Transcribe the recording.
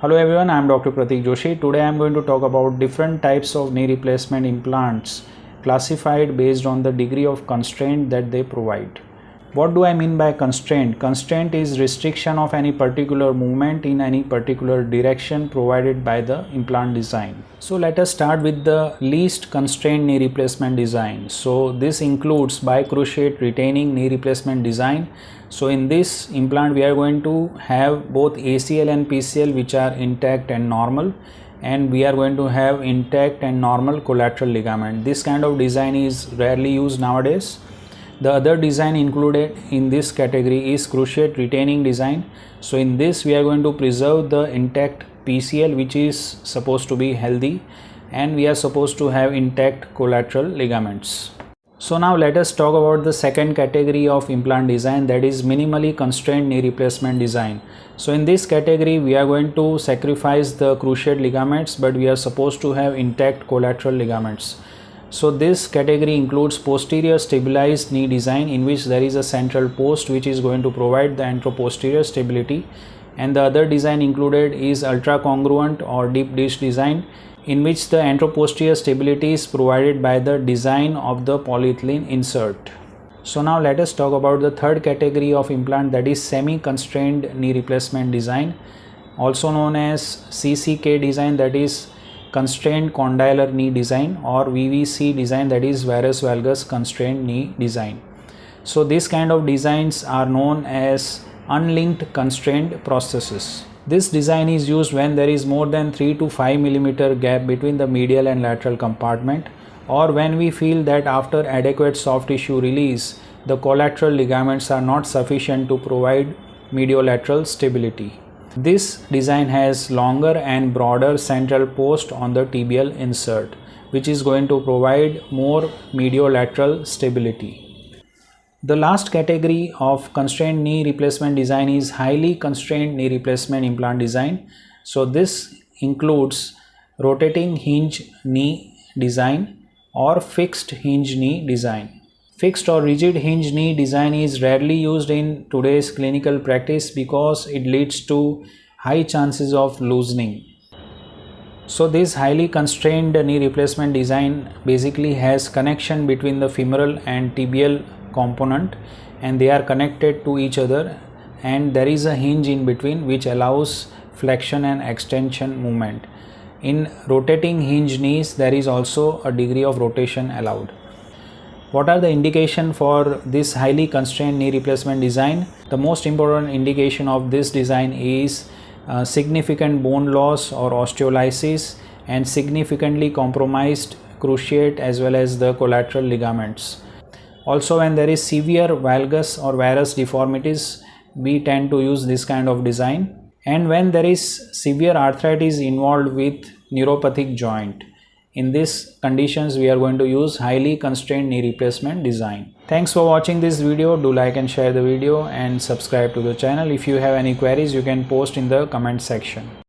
Hello everyone, I am Dr. Prateek Joshi. Today I am going to talk about different types of knee replacement implants classified based on the degree of constraint that they provide. What do I mean by constraint? Constraint is restriction of any particular movement in any particular direction provided by the implant design. So let us start with the least constrained knee replacement design. So this includes bicruciate retaining knee replacement design. So in this implant we are going to have both ACL and PCL which are intact and normal, and we are going to have intact and normal collateral ligament. This kind of design is rarely used nowadays. The other design included in this category is cruciate retaining design. So in this we are going to preserve the intact PCL which is supposed to be healthy, and we are supposed to have intact collateral ligaments. So now let us talk about the second category of implant design, that is minimally constrained knee replacement design. So in this category we are going to sacrifice the cruciate ligaments, but we are supposed to have intact collateral ligaments. So this category includes posterior stabilized knee design, in which there is a central post which is going to provide the anteroposterior stability, and the other design included is ultra congruent or deep dish design, in which the anteroposterior stability is provided by the design of the polyethylene insert. So now let us talk about the third category of implant, that is semi-constrained knee replacement design, also known as CCK design, that is constrained condylar knee design, or VVC design, that is varus valgus constrained knee design. So this kind of designs are known as unlinked constrained prosthesis. This design is used when there is more than 3 to 5 mm gap between the medial and lateral compartment, or when we feel that after adequate soft tissue release the collateral ligaments are not sufficient to provide mediolateral stability. This design has longer and broader central post on the tibial insert, which is going to provide more mediolateral stability. The last category of constrained knee replacement design is highly constrained knee replacement implant design. So this includes rotating hinge knee design or fixed hinge knee design. Fixed or rigid hinge knee design is rarely used in today's clinical practice because it leads to high chances of loosening. So this highly constrained knee replacement design basically has connection between the femoral and tibial component, and they are connected to each other, and there is a hinge in between which allows flexion and extension movement. In rotating hinge knees there is also a degree of rotation allowed. What are the indications for this highly constrained knee replacement design? The most important indication of this design is significant bone loss or osteolysis and significantly compromised cruciate as well as the collateral ligaments. Also, when there is severe valgus or varus deformities, we tend to use this kind of design, and when there is severe arthritis involved with neuropathic joint. In these conditions we are going to use highly constrained knee replacement design. Thanks for watching this video. Do like and share the video and subscribe to the channel. If you have any queries you can post in the comment section.